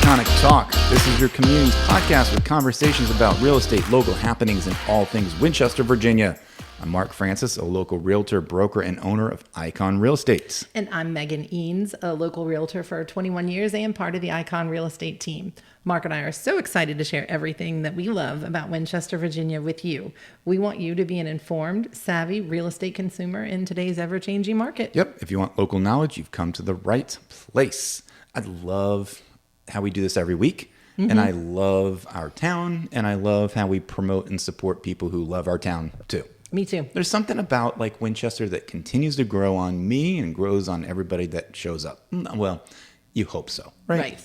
Iconic Talk. This is your community's podcast with conversations about real estate, local happenings, and all things Winchester, Virginia. I'm Mark Francis, a local realtor, broker, and owner of Icon Real Estate. And I'm Megan Eanes, a local realtor for 21 years and part of the Icon Real Estate team. Mark and I are so excited to share everything that we love about Winchester, Virginia with you. We want you to be an informed, savvy real estate consumer in today's ever-changing market. Yep, if you want local knowledge, you've come to the right place. I love how we do this every week, and I love our town, and I love how we promote and support people who love our town too. Me too. There's something about like Winchester that continues to grow on me and grows on everybody that shows up. Well, you hope so, right?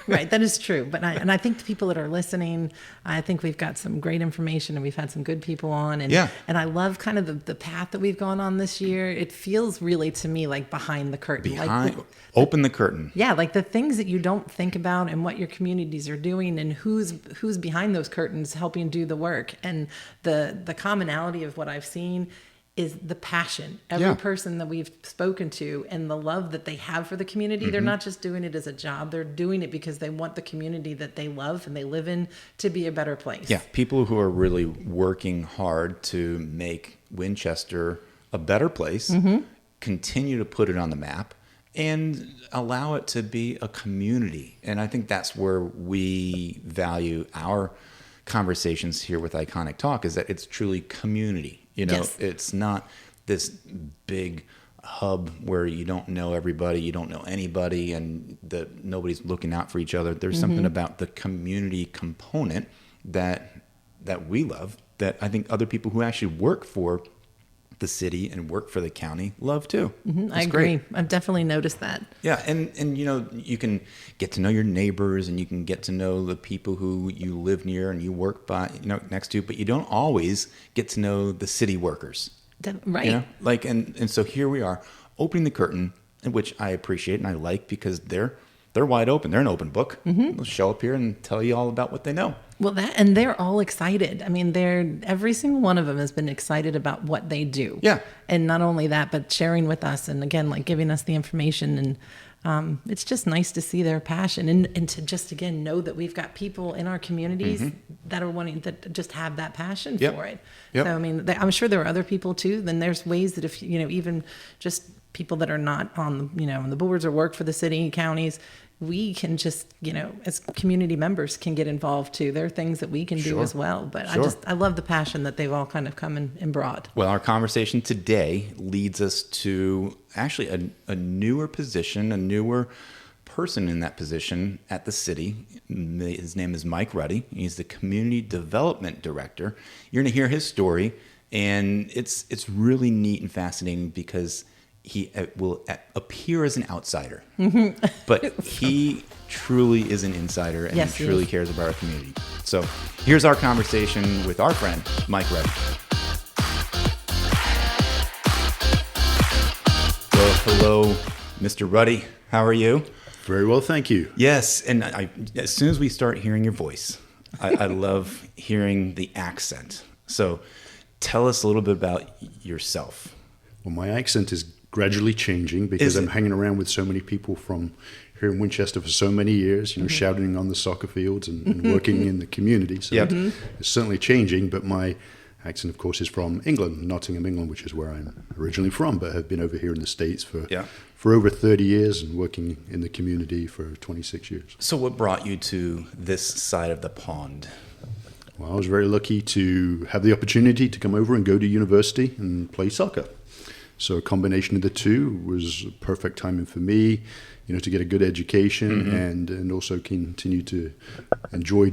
Right, that is true. But I think the people that are listening, I think we've got some great information and we've had some good people on. And I love kind of the path that we've gone on this year. It feels really to me like behind the curtain. Open the curtain. Yeah, like the things that you don't think about and what your communities are doing and who's behind those curtains helping do the work. And the commonality of what I've seen is the passion. Every person that we've spoken to and the love that they have for the community, they're not just doing it as a job. They're doing it because they want the community that they love and they live in to be a better place. Yeah, people who are really working hard to make Winchester a better place, continue to put it on the map, and allow it to be a community. And I think that's where we value our conversations here with Iconic Talk, is that it's truly community. You know, It's not this big hub where you don't know everybody, you don't know anybody, and that nobody's looking out for each other. There's something about the community component that we love, that I think other people who actually work for the city and work for the county love too. I agree. Great. I've definitely noticed that. Yeah, and you know, you can get to know your neighbors and you can get to know the people who you live near and you work by, next to, but you don't always get to know the city workers. Right. You know? And so here we are opening the curtain, which I appreciate and I like because they're wide open. They're an open book. They'll show up here and tell you all about what they know. Well, and they're all excited. I mean, every single one of them has been excited about what they do. Yeah. And not only that, but sharing with us and again, like giving us the information. And it's just nice to see their passion and to just, again, know that we've got people in our communities that are wanting that just have that passion for it. Yep. So, I mean, I'm sure there are other people too. Then there's ways that if, even just people that are not on, on the boards or work for the city and counties, we can just, as community members can get involved too. There are things that we can do as well. But I love the passion that they've all kind of come and brought. Well, our conversation today leads us to actually a newer position, a newer person in that position at the city. His name is Mike Ruddy. He's the Community Development Director. You're going to hear his story, and it's really neat and fascinating because he will appear as an outsider, but he truly is an insider and he truly cares about our community. So here's our conversation with our friend, Mike Ruddy. Well, hello, Mr. Ruddy. How are you? Very well, thank you. Yes, and as soon as we start hearing your voice, I love hearing the accent. So tell us a little bit about yourself. Well, my accent is gradually changing because I'm hanging around with so many people from here in Winchester for so many years, shouting on the soccer fields and working in the community. So it's certainly changing, but my accent, of course, is from England, Nottingham, England, which is where I'm originally from, but have been over here in the States for over 30 years and working in the community for 26 years. So what brought you to this side of the pond? Well, I was very lucky to have the opportunity to come over and go to university and play soccer. So a combination of the two was perfect timing for me, to get a good education and also continue to enjoy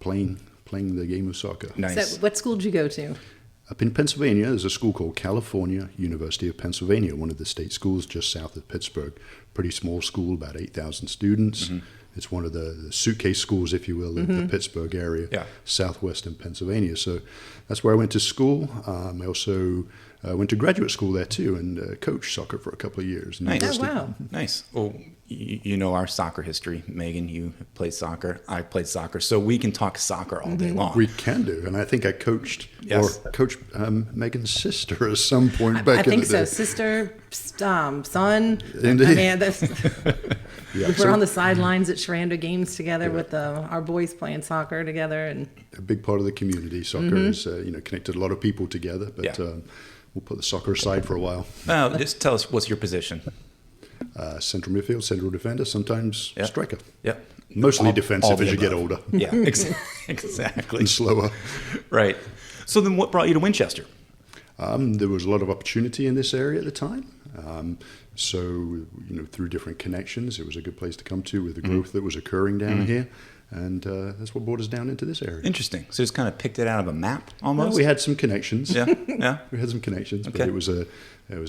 playing the game of soccer. Nice. So what school did you go to? Up in Pennsylvania, there's a school called California University of Pennsylvania, one of the state schools just south of Pittsburgh. Pretty small school, about 8,000 students. It's one of the suitcase schools, if you will, of the Pittsburgh area, southwestern Pennsylvania. So that's where I went to school. I also went to graduate school there too and coached soccer for a couple of years. Nice. Oh, wow. Nice. Well, you know our soccer history. Megan, you played soccer. I played soccer. So we can talk soccer all day long. We can do. And I think I coached Megan's sister at some point back in the day. I think so. Sister, son. Indeed. I mean, Yeah. We're on the sidelines at Sharanda games together with our boys playing soccer together, and a big part of the community. Soccer is connected a lot of people together, but we'll put the soccer aside for a while. Just tell us, what's your position? Central midfield, central defender, sometimes striker. Yeah. Mostly defensive as you get older. Yeah, exactly. And slower. Right. So then what brought you to Winchester? There was a lot of opportunity in this area at the time. So, through different connections, it was a good place to come to with the growth that was occurring down here. And that's what brought us down into this area. Interesting. So just kind of picked it out of a map almost? Well, we had some connections. Yeah. We had some connections, Okay. but it was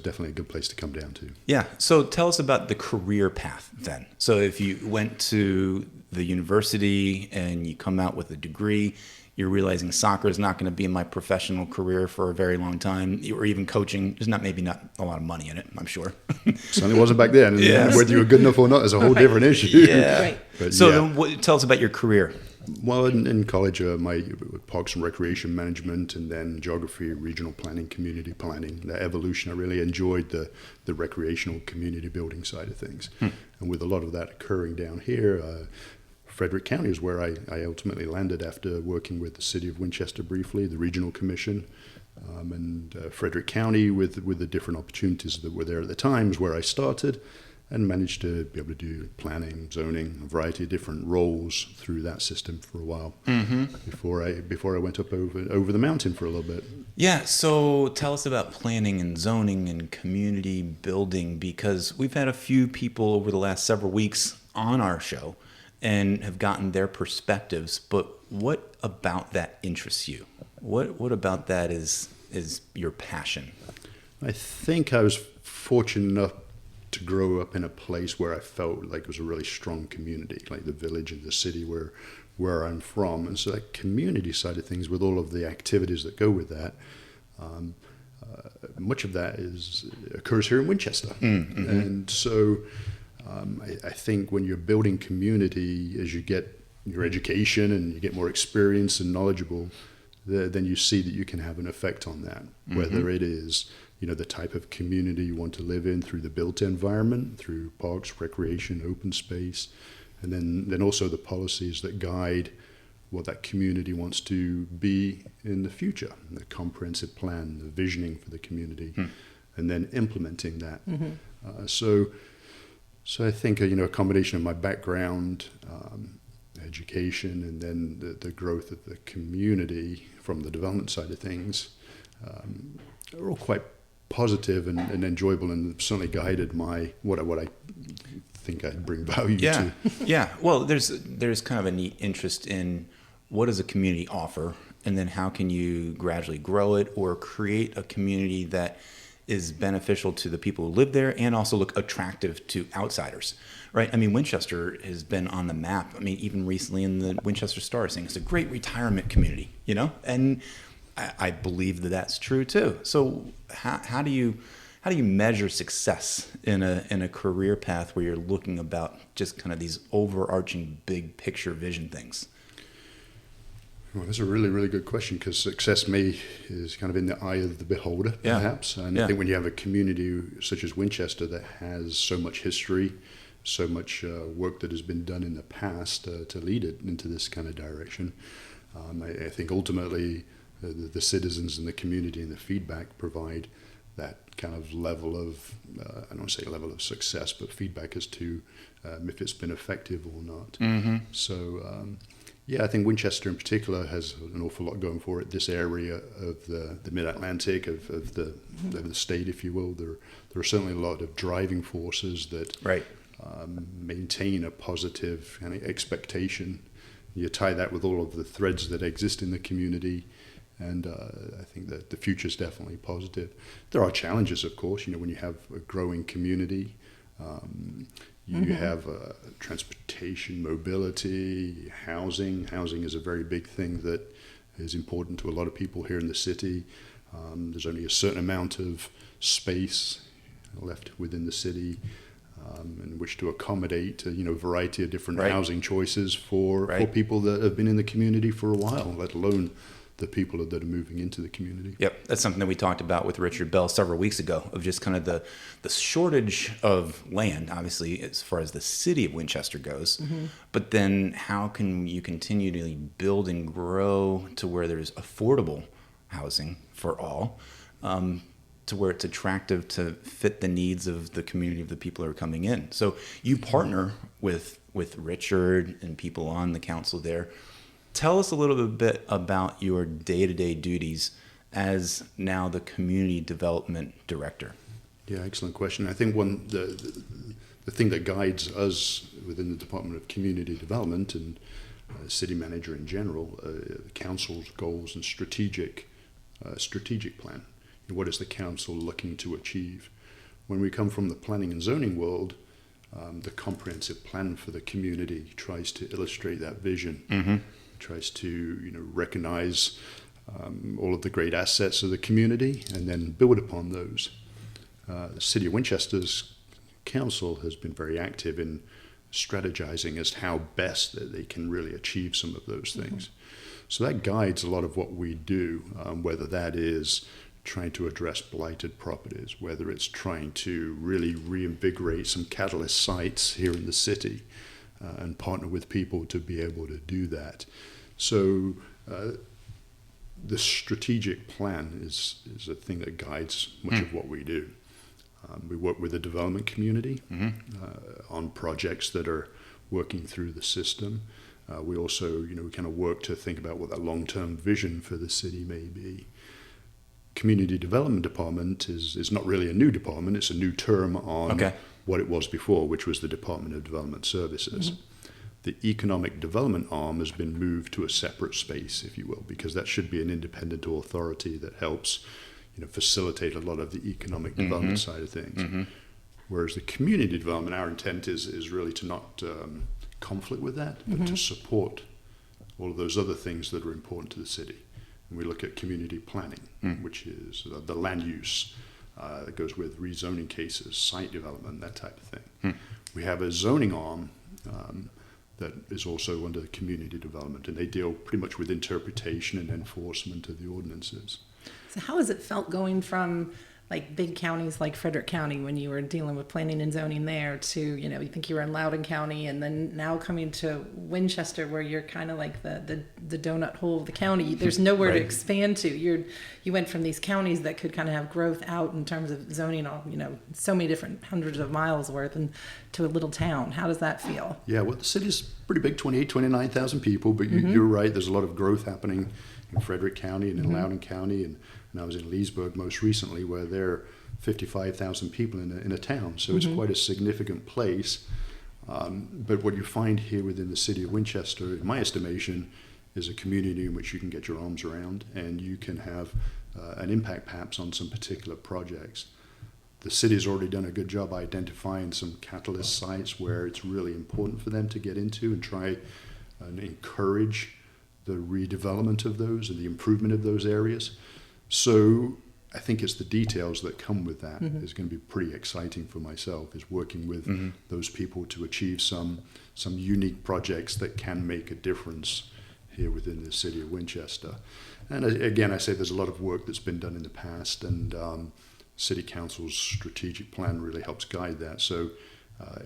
definitely a good place to come down to. Yeah. So tell us about the career path then. So if you went to the university and you come out with a degree, you're realizing soccer is not going to be my professional career for a very long time, or even coaching. There's maybe not a lot of money in it, I'm sure. Certainly wasn't back then. Yes. Whether you were good enough or not is a whole different issue. Yeah. Right. But So then tell us about your career. Well, in college, my parks and recreation management, and then geography, regional planning, community planning. That evolution, I really enjoyed the recreational community building side of things. And with a lot of that occurring down here, Frederick County is where I ultimately landed after working with the city of Winchester briefly, the regional commission, and Frederick County with the different opportunities that were there at the times where I started, and managed to be able to do planning, zoning, a variety of different roles through that system for a while before I went up over the mountain for a little bit. Yeah, so tell us about planning and zoning and community building, because we've had a few people over the last several weeks on our show and have gotten their perspectives, but what about that interests you? What about that is your passion? I think I was fortunate enough to grow up in a place where I felt like it was a really strong community, like the village and the city where I'm from. And so that community side of things, with all of the activities that go with that, much of that occurs here in Winchester. And so I think when you're building community, as you get your education and you get more experience and knowledgeable, then you see that you can have an effect on that, whether it is the type of community you want to live in through the built environment, through parks, recreation, open space, and then also the policies that guide what that community wants to be in the future, the comprehensive plan, the visioning for the community, and then implementing that. So I think a combination of my background, education, and then the growth of the community from the development side of things are all quite positive and enjoyable, and certainly guided what I think I bring value to. Yeah. Well, there's kind of a neat interest in what does a community offer, and then how can you gradually grow it or create a community that is beneficial to the people who live there and also look attractive to outsiders, right? I mean, Winchester has been on the map. I mean, even recently in the Winchester Star saying it's a great retirement community, and I believe that that's true too. So how do you measure success in a career path where you're looking about just kind of these overarching big picture vision things? Well, that's a really, really good question, because success is kind of in the eye of the beholder, perhaps. And I think when you have a community such as Winchester that has so much history, so much work that has been done in the past to lead it into this kind of direction, I think ultimately the citizens and the community and the feedback provide that kind of level of, I don't want to say level of success, but feedback as to if it's been effective or not. So, I think Winchester in particular has an awful lot going for it. This area of the Mid-Atlantic, of the state, if you will, there are certainly a lot of driving forces that maintain a positive kind of expectation. You tie that with all of the threads that exist in the community, and I think that the future is definitely positive. There are challenges, of course. When you have a growing community, you have transportation, mobility, housing. Housing is a very big thing that is important to a lot of people here in the city. There's only a certain amount of space left within the city in which to accommodate a variety of different housing choices for people that have been in the community for a while, let alone the people that are moving into the community. Yep, that's something that we talked about with Richard Bell several weeks ago, of just kind of the shortage of land, obviously, as far as the city of Winchester goes. But then how can you continually build and grow to where there's affordable housing for all, to where it's attractive to fit the needs of the community of the people who are coming in. So you partner with Richard and people on the council there. Tell us a little bit about your day-to-day duties as now the community development director. Yeah, excellent question. I think the thing that guides us within the Department of Community Development and city manager in general, council's goals and strategic plan. What is the council looking to achieve? When we come from the planning and zoning world, the comprehensive plan for the community tries to illustrate that vision. Tries to recognize all of the great assets of the community and then build upon those. The City of Winchester's council has been very active in strategizing as to how best that they can really achieve some of those things. So that guides a lot of what we do, whether that is trying to address blighted properties, whether it's trying to really reinvigorate some catalyst sites here in the city, and partner with people to be able to do that. So the strategic plan is a thing that guides much of what we do. We work with the development community on projects that are working through the system. We also, we kind of work to think about what that long-term vision for the city may be. Community Development Department is not really a new department, it's a new term on what it was before, which was the Department of Development Services. The economic development arm has been moved to a separate space, if you will, because that should be an independent authority that helps, facilitate a lot of the economic development side of things. Whereas the community development, our intent is really to not conflict with that, but to support all of those other things that are important to the city. And we look at community planning, which is the land use that goes with rezoning cases, site development, that type of thing. We have a zoning arm that is also under the community development, and they deal pretty much with interpretation and enforcement of the ordinances. So how has it felt going from like big counties like Frederick County when you were dealing with planning and zoning there to, you think you were in Loudoun County, and then now coming to Winchester where you're kind of like the donut hole of the county. There's nowhere to expand to. You went from these counties that could kind of have growth out in terms of zoning, so many different hundreds of miles worth, and to a little town. How does that feel? Yeah, well, the city's pretty big, 29,000 people, but you're right, there's a lot of growth happening in Frederick County and in Loudoun County, and I was in Leesburg most recently, where there are 55,000 people in a town. So it's quite a significant place. But what you find here within the city of Winchester, in my estimation, is a community in which you can get your arms around and you can have an impact perhaps on some particular projects. The city has already done a good job identifying some catalyst sites where it's really important for them to get into and try and encourage the redevelopment of those and the improvement of those areas. So I think it's the details that come with that is going to be pretty exciting for myself, is working with those people to achieve some unique projects that can make a difference here within the city of Winchester. And again, I say there's a lot of work that's been done in the past, and City Council's strategic plan really helps guide that. So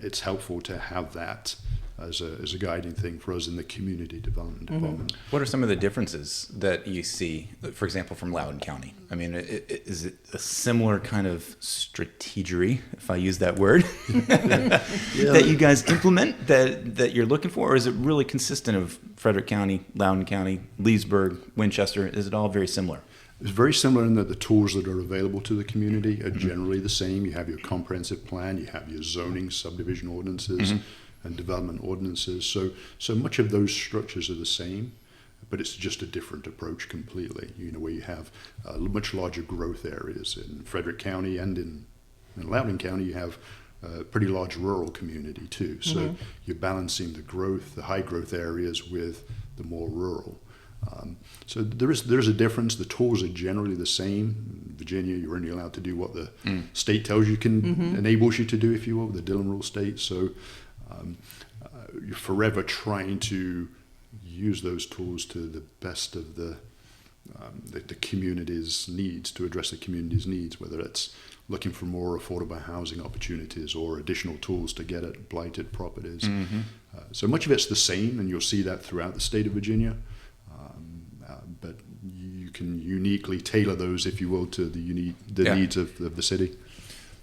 it's helpful to have that as a guiding thing for us in the community development department. What are some of the differences that you see, for example, from Loudoun County? I mean, is it a similar kind of strategery, if I use that word, that you guys implement that you're looking for? Or is it really consistent of Frederick County, Loudoun County, Leesburg, Winchester? Is it all very similar? It's very similar in that the tools that are available to the community are generally the same. You have your comprehensive plan, you have your zoning, subdivision ordinances, and development ordinances. So much of those structures are the same, but it's just a different approach completely. Where you have much larger growth areas in Frederick County, and in Loudoun County you have a pretty large rural community too. So you're balancing the high growth areas with the more rural. So there's a difference. The tools are generally the same. In Virginia, you're only allowed to do what the state tells you enables you to do, if you will, the Dillon Rule state. So you're forever trying to use those tools to the best of the the community's needs, to address the community's needs, whether it's looking for more affordable housing opportunities or additional tools to get at blighted properties. So much of it's the same, and you'll see that throughout the state of Virginia. But you can uniquely tailor those, if you will, to the needs of the city.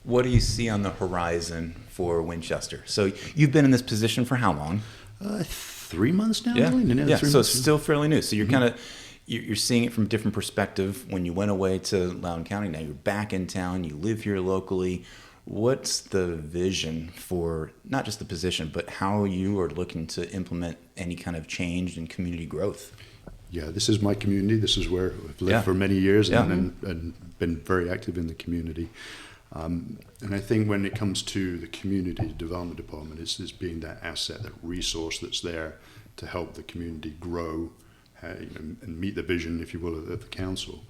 What do you see on the horizon for Winchester? So you've been in this position for how long? 3 months now. Yeah, really? yeah. So it's still fairly new. So you're kind of you're seeing it from a different perspective. When you went away to Loudoun County, now you're back in town. You live here locally. What's the vision for not just the position, but how you are looking to implement any kind of change and community growth? Yeah, this is my community. This is where I've lived for many years and been very active in the community. And I think when it comes to the community development department, it's being that asset, that resource that's there to help the community grow and meet the vision, if you will, of the council.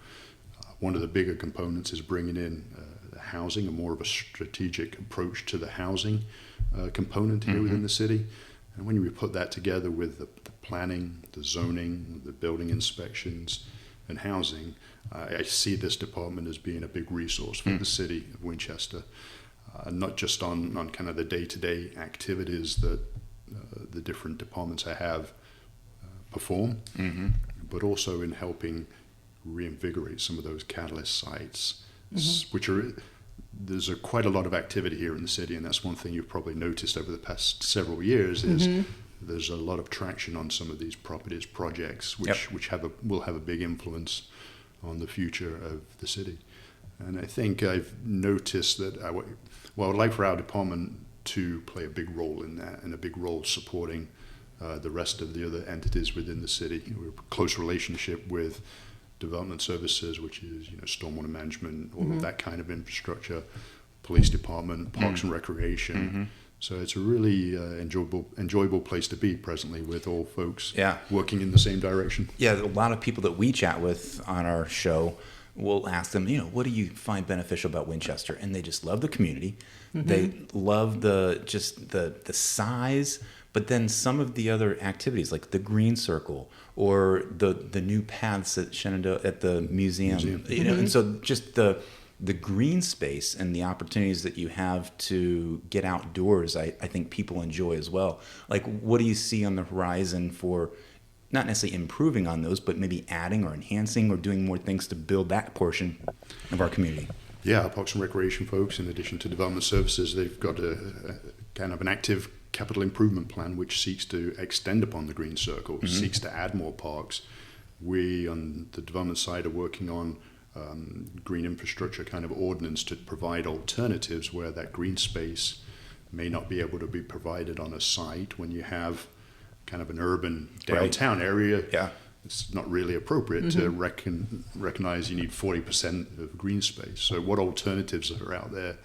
One of the bigger components is bringing in the housing, a more of a strategic approach to the housing component here within the city. And when you put that together with the planning, the zoning, the building inspections, and housing, I see this department as being a big resource for the city of Winchester, not just on kind of the day-to-day activities that the different departments I have perform, but also in helping reinvigorate some of those catalyst sites, which are, there's quite a lot of activity here in the city, and that's one thing you've probably noticed over the past several years is there's a lot of traction on some of these projects, which will have a big influence on the future of the city. And I think I've noticed that I'd like for our department to play a big role in that, and a big role supporting the rest of the other entities within the city. We have a close relationship with development services, which is stormwater management, all of that kind of infrastructure, police department, parks and recreation. So it's a really enjoyable place to be presently, with all folks working in the same direction. Yeah, a lot of people that we chat with on our show, we'll ask them, what do you find beneficial about Winchester? And they just love the community. They love the size, but then some of the other activities like the Green Circle or the new paths at Shenandoah at the museum. And so just the green space and the opportunities that you have to get outdoors, I think people enjoy as well. Like, what do you see on the horizon for not necessarily improving on those, but maybe adding or enhancing or doing more things to build that portion of our community? Yeah, our Parks and Recreation folks, in addition to development services, they've got a kind of an active capital improvement plan which seeks to extend upon the Green Circle, seeks to add more parks. We, on the development side, are working on green infrastructure kind of ordinance to provide alternatives where that green space may not be able to be provided on a site when you have kind of an urban downtown area. It's not really appropriate to recognize you need 40% of green space. So what alternatives are out there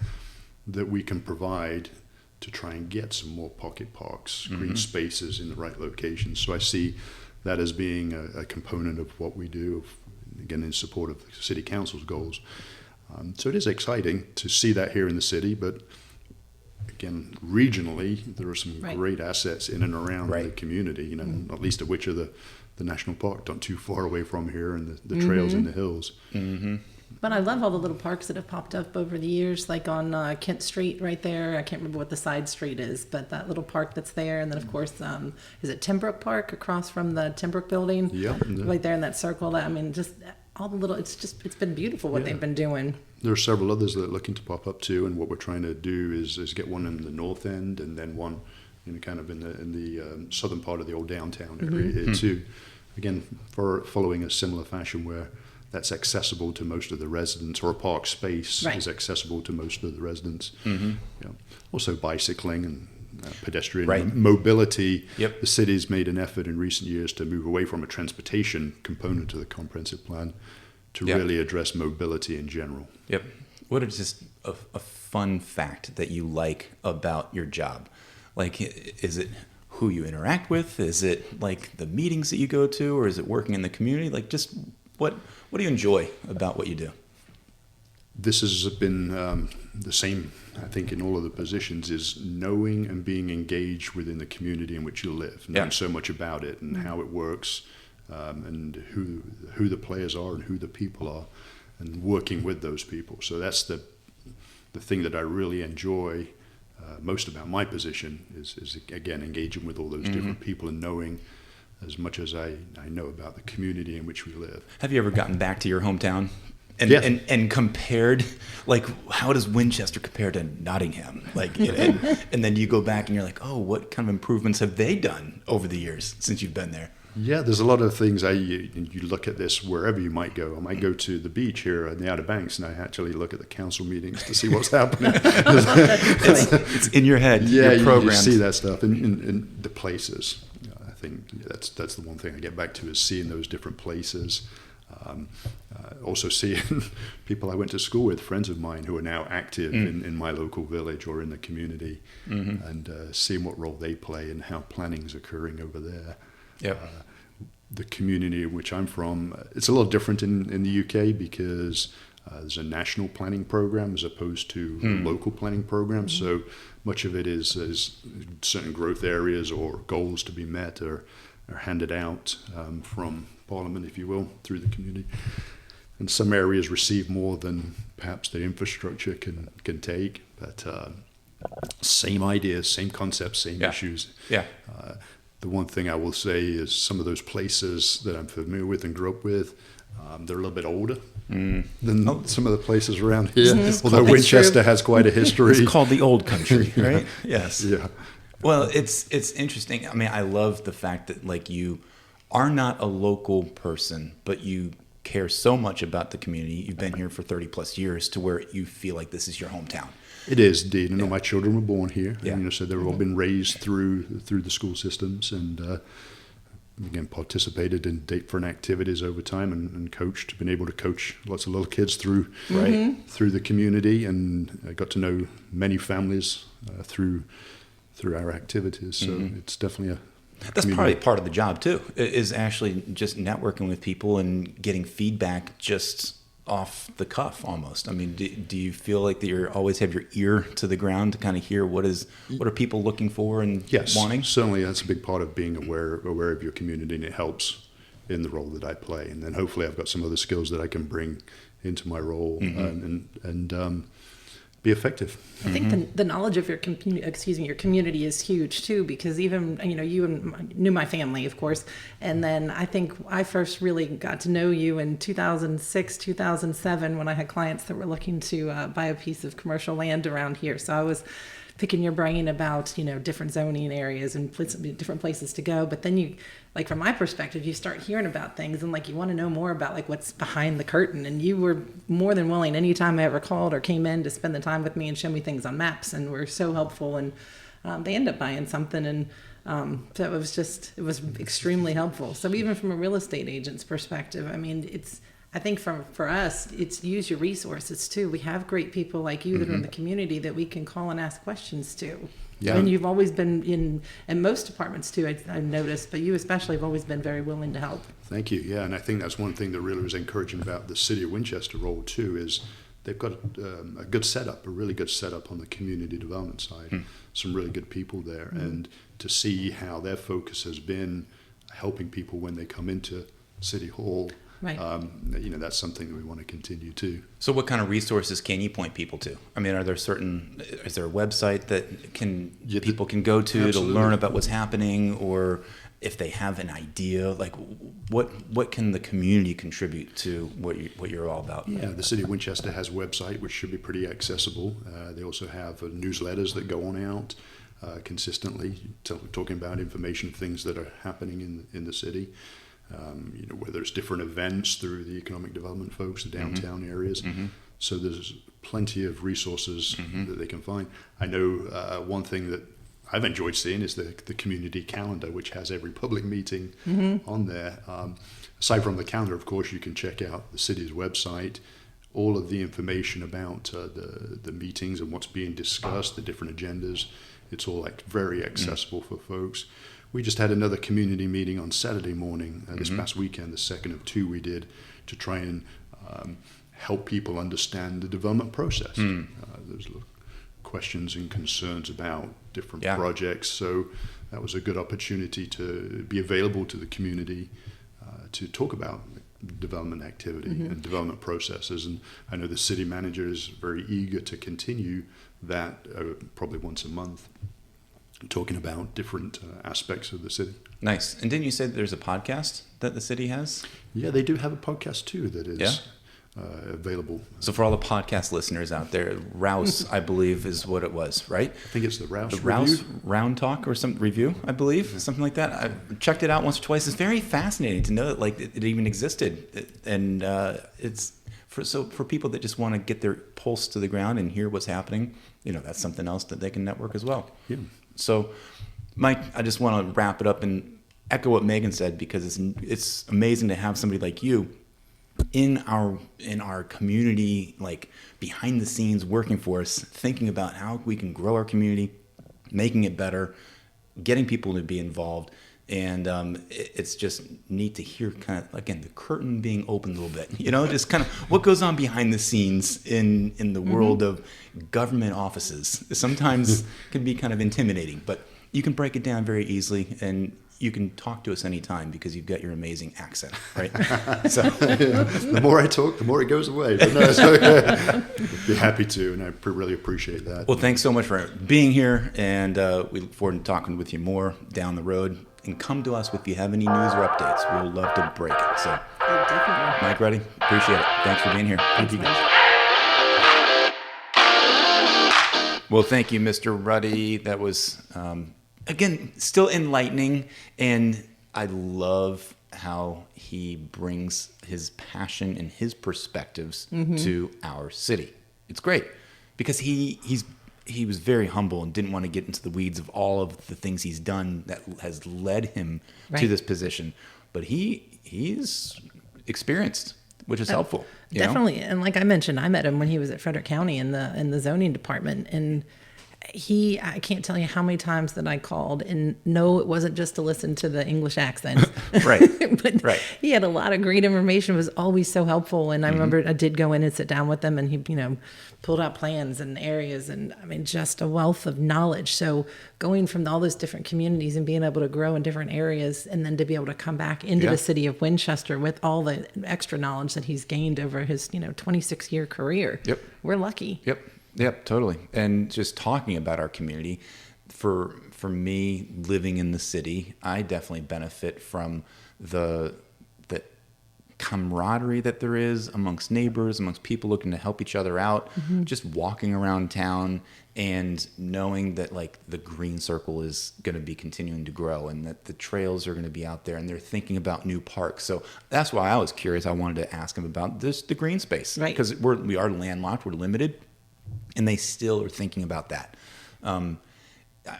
that we can provide to try and get some more pocket parks, green spaces in the right locations? So I see that as being a component of what we do, again, in support of the City Council's goals. So it is exciting to see that here in the city, but again, regionally, there are some great assets in and around the community, not least of which are the national park not too far away from here, and the trails in the hills. But I love all the little parks that have popped up over the years, like on Kent Street right there. I can't remember what the side street is, but that little park that's there. And then, of course, is it Timbrook Park across from the Timbrook building? Right there in that circle. I mean, just all the little, it's been beautiful what they've been doing. There are several others that are looking to pop up too, and what we're trying to do is get one in the north end and then one kind of in the southern part of the old downtown area here too. Again, following a similar fashion where that's accessible to most of the residents, or a park space is accessible to most of the residents. Also bicycling and pedestrian mobility. The city's made an effort in recent years to move away from a transportation component to the comprehensive plan to really address mobility in general. What is just a fun fact that you like about your job? Like, is it who you interact with? Is it like the meetings that you go to, or is it working in the community? Like, just what do you enjoy about what you do? This has been the same, I think, in all of the positions, is knowing and being engaged within the community in which you live, knowing so much about it and how it works, and who the players are and who the people are, and working with those people. So that's the thing that I really enjoy most about my position is again engaging with all those different people and knowing as much as I know about the community in which we live. Have you ever gotten back to your hometown and Yeah. and compared, like, how does Winchester compare to Nottingham? Like, and then you go back and you're like, oh, what kind of improvements have they done over the years since you've been there? Yeah, there's a lot of things. You look at this wherever you might go. I might go to the beach here in the Outer Banks, and I actually look at the council meetings to see what's happening. It's in your head. Yeah, you're you programmed. see that stuff in the places. I think that's the one thing I get back to is seeing those different places. Also seeing people I went to school with, friends of mine who are now active in my local village or in the community, and seeing what role they play and how planning's occurring over there. Yep. The community in which I'm from, it's a little different in the UK because there's a national planning program as opposed to local planning programs. So much of it is certain growth areas or goals to be met are handed out from Parliament, if you will, through the community. And some areas receive more than perhaps the infrastructure can take. But same ideas, same concepts, same issues. Yeah. The one thing I will say is some of those places that I'm familiar with and grew up with, they're a little bit older than some of the places around here. Although Winchester has quite a history. It's called the old country, right? Yes. Yeah. Well, it's interesting. I mean, I love the fact that, like, you are not a local person, but you care so much about the community. You've been here for 30 plus years to where you feel like this is your hometown. It is indeed. I know my children were born here. Yeah. And, so they've all been raised through the school systems, and again participated in different activities over time, and coached. Been able to coach lots of little kids through the community, and I got to know many families through our activities. So it's definitely That's probably part of the job too, is actually just networking with people and getting feedback just off the cuff almost. I mean, do you feel like that you always have your ear to the ground to kind of hear what are people looking for and wanting? Certainly that's a big part of being aware of your community, and it helps in the role that I play. And then hopefully I've got some other skills that I can bring into my role and be effective. I think the knowledge of your community is huge too, because even you knew my family, of course, and then I think I first really got to know you in 2006, 2007 when I had clients that were looking to buy a piece of commercial land around here. So I was picking your brain about different zoning areas and different places to go. But then you, like, from my perspective, you start hearing about things and like you want to know more about like what's behind the curtain. And you were more than willing anytime I ever called or came in to spend the time with me and show me things on maps, and were so helpful. And they end up buying something, and so it was extremely helpful. So even from a real estate agent's perspective, I mean, I think for us, it's use your resources too. We have great people like you that are in the community that we can call and ask questions to. Yeah. And you've always been in most departments too, I've noticed, but you especially have always been very willing to help. Thank you. Yeah, and I think that's one thing that really was encouraging about the City of Winchester role too, is they've got a good setup, a really good setup on the community development side. Some really good people there, and to see how their focus has been helping people when they come into City Hall. Right. That's something that we want to continue too. So what kind of resources can you point people to? I mean, is there a website that people can go to to learn about what's happening, or if they have an idea, like what can the community contribute to what you're all about? Yeah, the City of Winchester has a website which should be pretty accessible. They also have newsletters that go on out consistently, talking about information, things that are happening in the city. Whether it's different events through the economic development folks, the downtown areas. So there's plenty of resources that they can find. I know one thing that I've enjoyed seeing is the community calendar, which has every public meeting on there. Aside from the calendar, of course, you can check out the city's website, all of the information about the meetings and what's being discussed, the different agendas. It's all very accessible for folks. We just had another community meeting on Saturday morning this past weekend, the second of two we did, to try and help people understand the development process. There's questions and concerns about different projects, so that was a good opportunity to be available to the community to talk about development activity and development processes. And I know the city manager is very eager to continue that probably once a month, talking about different aspects of the city. Nice. And didn't you say that there's a podcast that the city has? Yeah, they do have a podcast too that is available. So for all the podcast listeners out there, Rouse, I believe, is what it was, right? I think it's the Rouse The Review. Rouse Round Talk or some review, I believe, something like that. I checked it out once or twice. It's very fascinating to know that like it even existed, and it's for people that just want to get their pulse to the ground and hear what's happening. That's something else that they can network as well. Yeah. So, Mike, I just want to wrap it up and echo what Megan said, because it's amazing to have somebody like you in our community, like behind the scenes working for us, thinking about how we can grow our community, making it better, getting people to be involved. And it's just neat to hear kind of, again, the curtain being opened a little bit, just kind of what goes on behind the scenes in the world of government offices. Sometimes can be kind of intimidating, but you can break it down very easily, and you can talk to us anytime because you've got your amazing accent, right? So the more I talk, the more it goes away. But no, so, be happy to, and I really appreciate that. Well, thanks so much for being here, and we look forward to talking with you more down the road. And come to us if you have any news or updates. We'll love to break it. So, Definitely. Mike Ruddy, appreciate it. Thanks for being here. Thank you, guys. Well, thank you, Mr. Ruddy. That was, again, still enlightening. And I love how he brings his passion and his perspectives to our city. It's great because he was very humble and didn't want to get into the weeds of all of the things he's done that has led him to this position. But he's experienced, which is helpful. Definitely. And like I mentioned, I met him when he was at Frederick County in the zoning department. And I can't tell you how many times that I called, and no, it wasn't just to listen to the English accents. Right. But he had a lot of great information, was always so helpful. And I remember I did go in and sit down with him, and he, pulled out plans and areas, and I mean, just a wealth of knowledge. So going from all those different communities and being able to grow in different areas, and then to be able to come back into the city of Winchester with all the extra knowledge that he's gained over his, 26-year career. Yep. We're lucky. Yep, totally. And just talking about our community, for me, living in the city, I definitely benefit from the camaraderie that there is amongst neighbors, amongst people looking to help each other out, just walking around town and knowing that like the green circle is going to be continuing to grow and that the trails are going to be out there, and they're thinking about new parks. So that's why I was curious. I wanted to ask him about the green space, right? Because we are landlocked, we're limited, and they still are thinking about that. I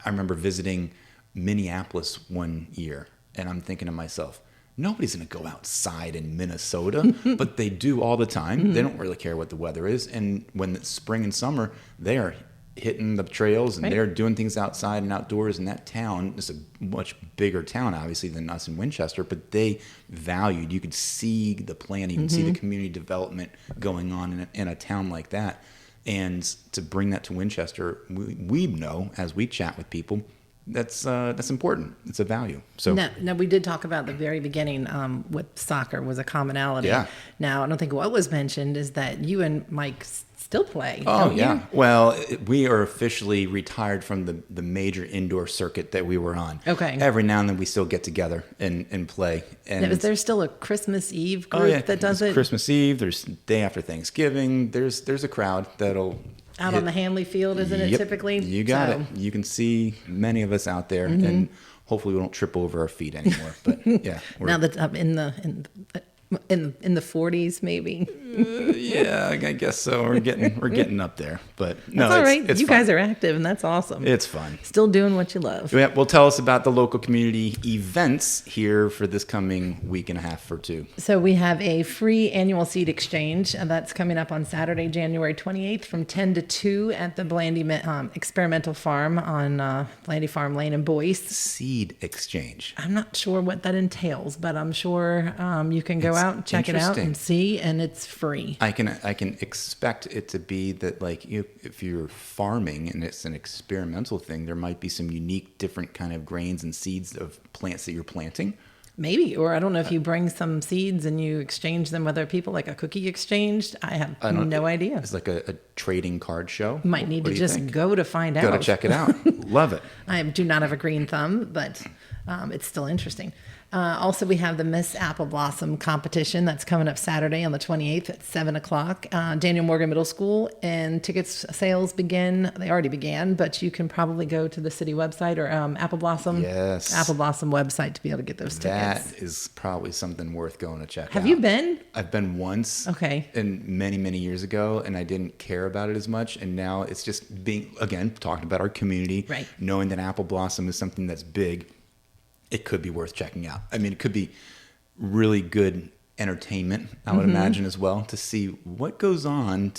remember visiting Minneapolis one year, and I'm thinking to myself, nobody's going to go outside in Minnesota, but they do all the time. They don't really care what the weather is. And when it's spring and summer, they are hitting the trails and they're doing things outside and outdoors. In that town, it's a much bigger town, obviously, than us in Winchester, but they valued, you could see the planning, you could see the community development going on in a town like that. And to bring that to Winchester, we know as we chat with people, that's important. It's a value. So now we did talk about the very beginning with soccer was a commonality. Yeah. Now I don't think what was mentioned is that you and Mike still play. Oh don't yeah. You? Well, we are officially retired from the major indoor circuit that we were on. Okay. Every now and then we still get together and play. And now, is there still a Christmas Eve group that does it? Christmas Eve. There's day after Thanksgiving. There's a crowd that'll. Out on the Hanley Field, isn't it typically? You got it. You can see many of us out there, and hopefully we don't trip over our feet anymore. But yeah, now that's up in the 40s, maybe. Yeah, I guess so. We're getting up there, but no, that's all right. It's you fun. guys are active, and that's awesome. It's fun. Still doing what you love. Yeah, well, tell us about the local community events here for this coming week and a half or two. So we have a free annual seed exchange that's coming up on Saturday, January 28th from 10 to 2 at the Blandy Experimental Farm on Blandy Farm Lane in Boyce. Seed exchange. I'm not sure what that entails, but I'm sure you can go out and check it out and see, and it's free. I can expect it to be that, like, if you're farming and it's an experimental thing, there might be some unique, different kind of grains and seeds of plants that you're planting. Maybe, or I don't know if you bring some seeds and you exchange them with other people, like a cookie exchanged. I have no idea. It's like a trading card show. Might need to just go to find out. Go to check it out. Love it. I do not have a green thumb, but it's still interesting. Also, we have the Miss Apple Blossom competition that's coming up Saturday on the 28th at 7 o'clock. Daniel Morgan Middle School, and tickets sales begin. They already began, but you can probably go to the city website or Apple Blossom website to be able to get those tickets. That is probably something worth going to check out. Have you been? I've been once. Okay. And many, many years ago, and I didn't care about it as much. And now it's just being, again, talking about our community, right. Knowing that Apple Blossom is something that's big. It could be worth checking out. I mean, it could be really good entertainment, I would imagine as well, to see what goes on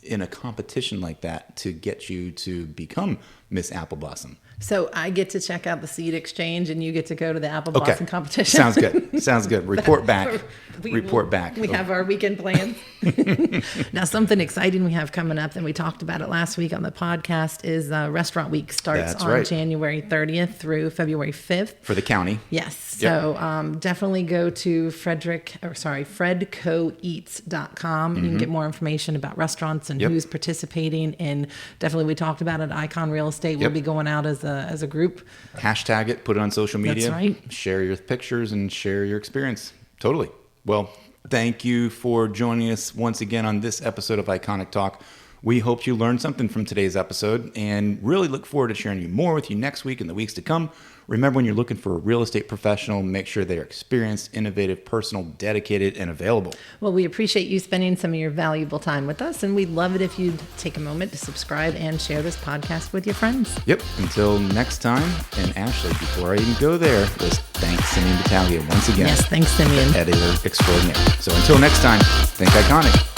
in a competition like that to get you to become Miss Apple Blossom. So I get to check out the seed exchange, and you get to go to the Apple Blossom competition. Sounds good. Sounds good. Report back. Report back. We have our weekend plans. Now, something exciting we have coming up, and we talked about it last week on the podcast, is Restaurant Week starts on January 30th through February 5th. For the county. Yes. Yep. So definitely go to fredcoeats.com. You can get more information about restaurants and who's participating. And definitely, we talked about it. Icon Real Estate will be going out as a group. Hashtag it, put it on social media. That's right. Share your pictures and share your experience. Totally. Well, thank you for joining us once again on this episode of Iconic Talk. We hope you learned something from today's episode and really look forward to sharing more with you next week and the weeks to come. Remember, when you're looking for a real estate professional, make sure they're experienced, innovative, personal, dedicated, and available. Well, we appreciate you spending some of your valuable time with us, and we'd love it if you'd take a moment to subscribe and share this podcast with your friends. Yep. Until next time, and Ashley, before I even go there, let's thank Simeon Battaglia once again. Yes, thanks, Simeon. Editor extraordinaire. So until next time, think iconic.